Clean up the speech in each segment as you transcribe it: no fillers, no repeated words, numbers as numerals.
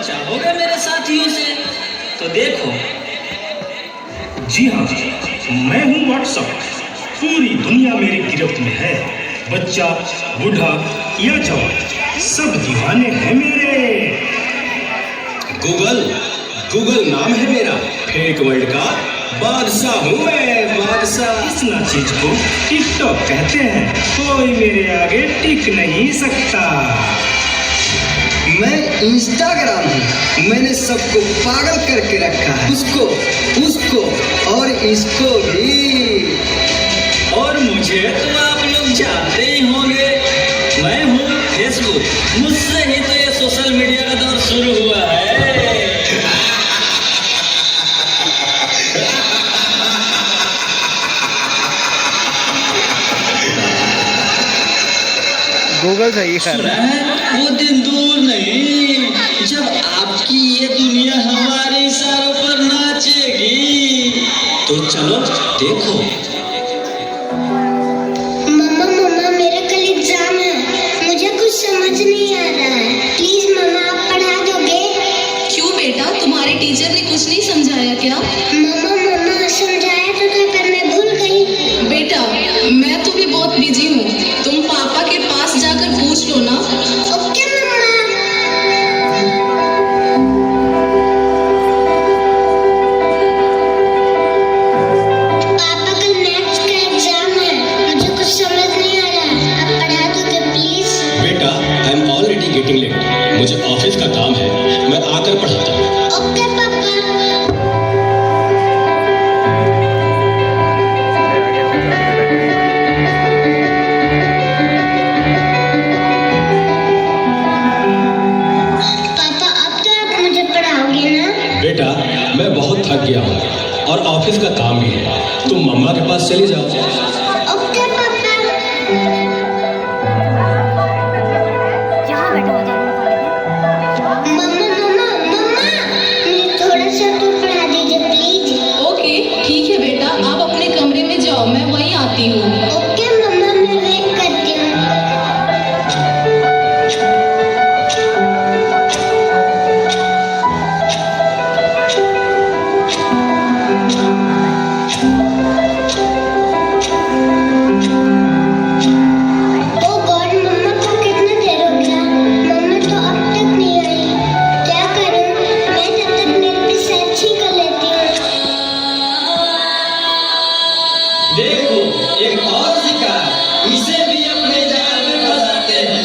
चाहोगे मेरे साथियों से तो देखो। जी हाँ, मैं हूँ व्हाट्सएप। पूरी दुनिया मेरी गिरफ्त में है। बच्चा, बूढ़ा या जवान, सब दीवाने हैं मेरे। गूगल नाम है मेरा। फेक वर्ल्ड का बादशाह हूँ मैं, बादशाह। इस ना चीज को टिकटॉक कहते हैं। कोई मेरे आगे टिक नहीं सकता। मैं इंस्टाग्राम हूँ। मैंने सबको पागल करके रखा है, उसको और इसको भी। और मुझे तो आप लोग जानते ही होंगे, मैं हूँ फेसबुक। मुझसे ही तो ये सोशल मीडिया का दौर शुरू हुआ है। गूगल सही कर रहा है। वो दिन दूर नहीं जब आपकी ये दुनिया हमारे इशारों पर नाचेगी। तो चलो देखो। मम्मा मेरा कल एग्जाम है, मुझे कुछ समझ नहीं आ रहा है। प्लीज मम्मा आप पढ़ा दोगे? क्यों बेटा, तुम्हारे टीचर ने कुछ नहीं समझाया क्या? मम्मा समझाया तो पर मैं भूल गई। बेटा मैं तो भी बहुत बिजी हूँ, तुम पापा के पास जाकर पूछ लो ना। ओके मम्मा। पापा कल मैथ्स का एग्जाम है, मुझे कुछ समझ नहीं आ रहा है, आप पढ़ा दोगे प्लीज? बेटा, I am already getting late. मुझे ऑफिस का काम है, मैं आकर पढ़ाता हूँ। ओके पापा। पापा अब तो आप मुझे पढ़ाओगे ना? बेटा, मैं बहुत थक गया हूँ और ऑफिस का काम भी है। तुम मम्मा के पास चली जाओ। ओके पापा। मम्मा मुझे थोड़ा सा तो पढ़ा दीजिए प्लीज। ओके ठीक है बेटा, आप अपने कमरे में जाओ, मैं वहीं आती हूँ। ओके मम्मा मैं वेट करती हूँ। ओ गॉड, मम्मा को कितना देर हो गया, मम्मा तो अब तक नहीं आई। क्या करूँ? मैं तब तक नेट पे सर्च ही कर लेती हूँ। देखो एक और शिकार, इसे भी अपने जाल में फंसाते हैं।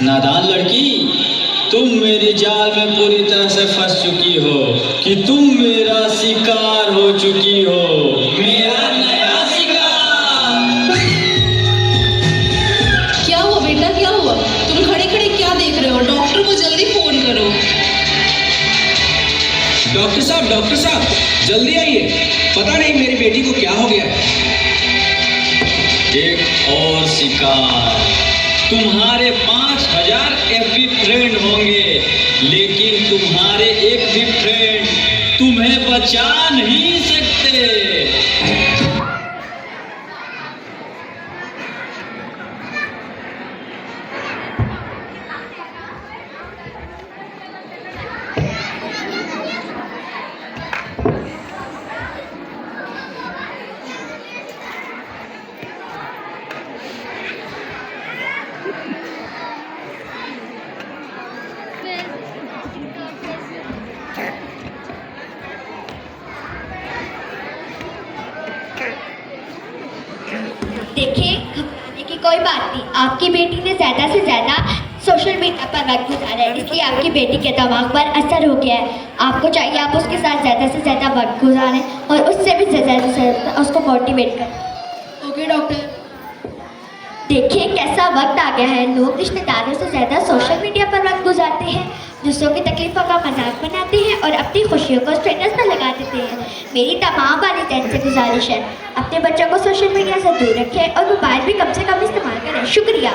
नादान लड़की, तुम मेरी जाल में पूरी तरह से फंस चुकी हो कि तुम मेरा शिकार हो चुकी हो। मेरा नया शिकार। क्या हुआ बेटा, क्या हुआ? तुम खड़े खड़े क्या देख रहे हो? डॉक्टर को जल्दी फोन करो। डॉक्टर साहब जल्दी आइए। पता नहीं मेरी बेटी को क्या हो गया है। एक और शिकार। तुम्हारे 5000 FB फ्रेंड होंगे, लेकिन तुम्हारे एक भी फ्रेंड तुम्हें बचा नहीं सकते। देखिए, घबराने की कोई बात नहीं। आपकी बेटी ने ज़्यादा से ज़्यादा सोशल मीडिया पर वक्त गुजारा है, इसलिए आपकी बेटी के दिमाग पर असर हो गया है। आपको चाहिए आप उसके साथ ज़्यादा से ज़्यादा वक्त गुजारें और उससे भी ज़्यादा से ज़्यादा उसको मोटिवेट करें। Okay doctor. देखिए कैसा वक्त आ गया है, लोग रिश्तेदारों से ज़्यादा सोशल मीडिया पर वक्त गुजारते हैं, दूसरों की तकलीफ़ों का मजाक बनाते हैं और अपनी खुशियों को स्टेटस पर लगा देते हैं। मेरी तमाम वालिदैन से गुजारिश है, अपने बच्चों को सोशल मीडिया से दूर रखें और मोबाइल भी कम से कम इस्तेमाल करें। शुक्रिया।